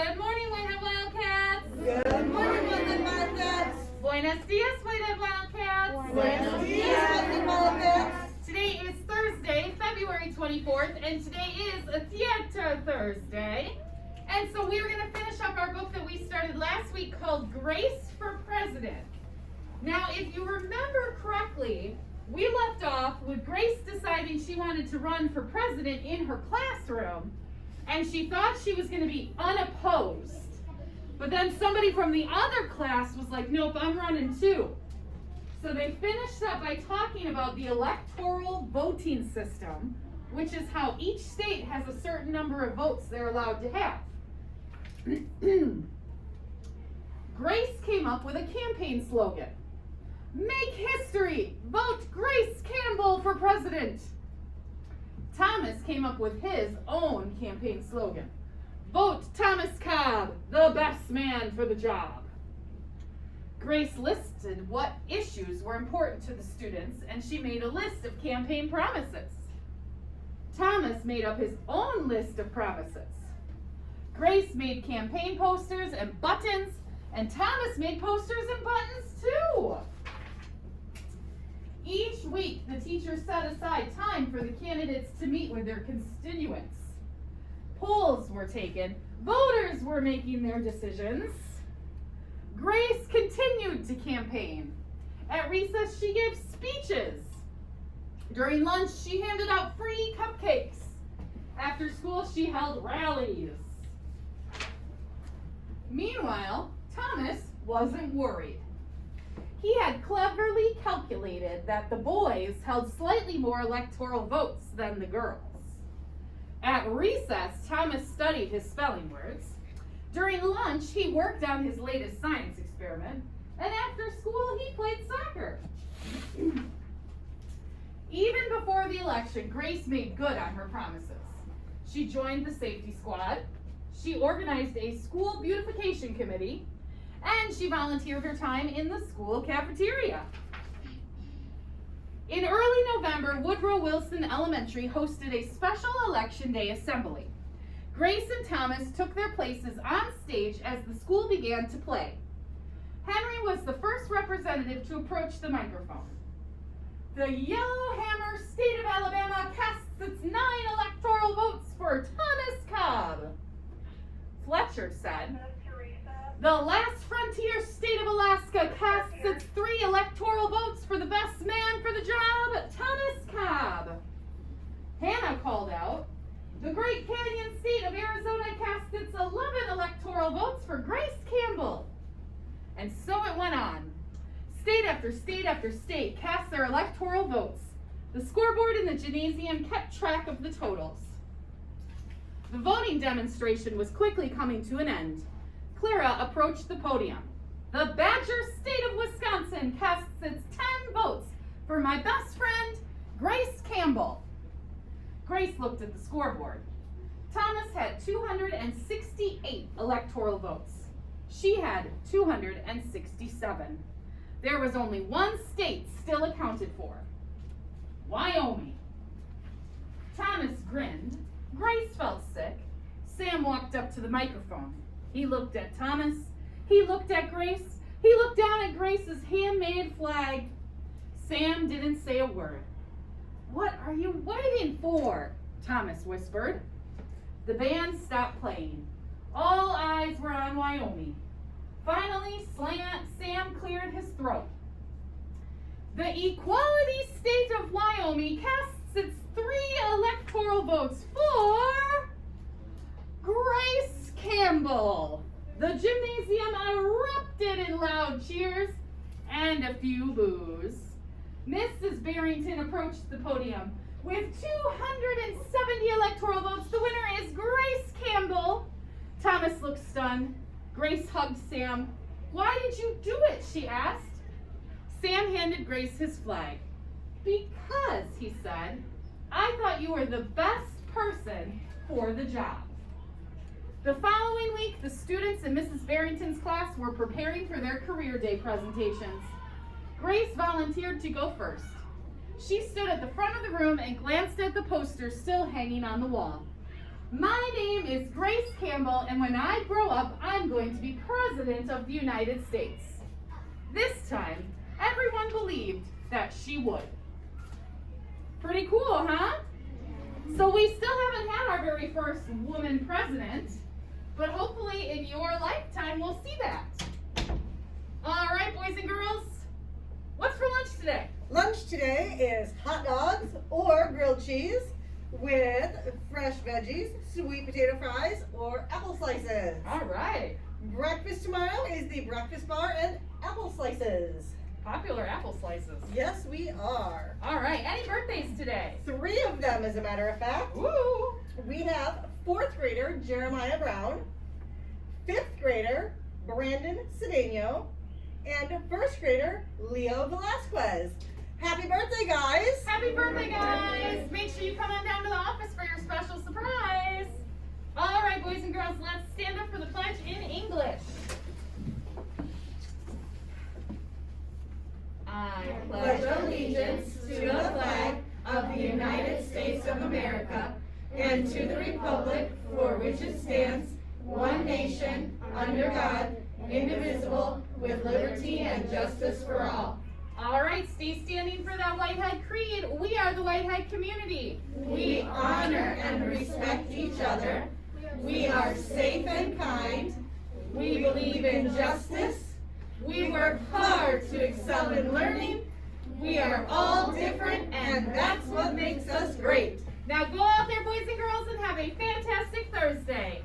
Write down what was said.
Good morning, Whitehead Wildcats. Good morning, Whitehead Wildcats. Buenos dias, Whitehead Wildcats. Buenos dias, Whitehead Wildcats. Today is Thursday, February 24th, and today is a Theater Thursday. And so we're going to finish up our book that we started last week called Grace for President. Now, if you remember correctly, we left off with Grace deciding she wanted to run for president in her classroom, and she thought she was going to be unopposed. But then somebody from the other class was like, nope, I'm running too. So they finished up by talking about the electoral voting system, which is how each state has a certain number of votes they're allowed to have. Grace came up with a campaign slogan. Make history! Vote Grace Campbell for president! Thomas came up with his own campaign slogan. Vote Thomas Cobb, the best man for the job. Grace listed what issues were important to the students, and she made a list of campaign promises. Thomas made up his own list of promises. Grace made campaign posters and buttons, and Thomas made posters and buttons too. Each week, the teacher set aside time for the candidates to meet with their constituents. Polls were taken. Voters were making their decisions. Grace continued to campaign. At recess, she gave speeches. During lunch, she handed out free cupcakes. After school, she held rallies. Meanwhile, Thomas wasn't worried. He had cleverly calculated that the boys held slightly more electoral votes than the girls. At recess, Thomas studied his spelling words. During lunch, he worked on his latest science experiment. And after school, he played soccer. Even before the election, Grace made good on her promises. She joined the safety squad. She organized a school beautification committee. And she volunteered her time in the school cafeteria. In early November, Woodrow Wilson Elementary hosted a special Election Day assembly. Grace and Thomas took their places on stage as the school began to play. Henry was the first representative to approach the microphone. The Yellowhammer State of Alabama casts its 9 electoral votes for Thomas Cobb. Fletcher said, the last frontier state of Alaska casts its 3 electoral votes for the best man for the job, Thomas Cobb. Hannah called out, the Great Canyon state of Arizona casts its 11 electoral votes for Grace Campbell. And so it went on. State after state after state cast their electoral votes. The scoreboard in the gymnasium kept track of the totals. The voting demonstration was quickly coming to an end. Clara approached the podium. The Badger State of Wisconsin casts its 10 votes for my best friend, Grace Campbell. Grace looked at the scoreboard. Thomas had 268 electoral votes. She had 267. There was only one state still accounted for, Wyoming. Thomas grinned. Grace felt sick. Sam walked up to the microphone. He looked at Thomas. He looked at Grace. He looked down at Grace's handmade flag. Sam didn't say a word. What are you waiting for? Thomas whispered. The band stopped playing. All eyes were on Wyoming. Finally, Sam cleared his throat. The Equality State of Wyoming casts its 3 electoral votes for Grace Campbell. The gymnasium erupted in loud cheers and a few boos. Mrs. Barrington approached the podium. With 270 electoral votes, the winner is Grace Campbell. Thomas looked stunned. Grace hugged Sam. Why did you do it? She asked. Sam handed Grace his flag. Because, he said, I thought you were the best person for the job. The following week, the students in Mrs. Barrington's class were preparing for their career day presentations. Grace volunteered to go first. She stood at the front of the room and glanced at the posters still hanging on the wall. My name is Grace Campbell, and when I grow up, I'm going to be President of the United States. This time, everyone believed that she would. Pretty cool, huh? So we still haven't had our very first woman president, but hopefully in your lifetime we'll see that. All right, boys and girls, what's for lunch today? Lunch today is hot dogs or grilled cheese with fresh veggies, sweet potato fries, or apple slices. All right, Breakfast tomorrow is the breakfast bar and apple slices. popular apple slices. Yes, we are. All right, any birthdays today? 3 of them, as a matter of fact. Woo! We have 4th grader Jeremiah Brown, 5th grader Brandon Cedeno, and 1st grader Leo Velasquez. Happy birthday, guys! Happy birthday, guys! Make sure you come on down to the office for your special surprise. All right, boys and girls, let's stand up for the pledge in English. I pledge allegiance to the flag of the United States of America and to the republic for which it stands, one nation, under God, indivisible, with liberty and justice for all. All right, stay standing for that Whitehead Creed. We are the Whitehead community. We honor and respect each other. We are safe and kind. We believe in justice. We work hard to excel in learning. We are all different, and that's what makes us great. Now go out there, boys and girls, and have a fantastic Thursday.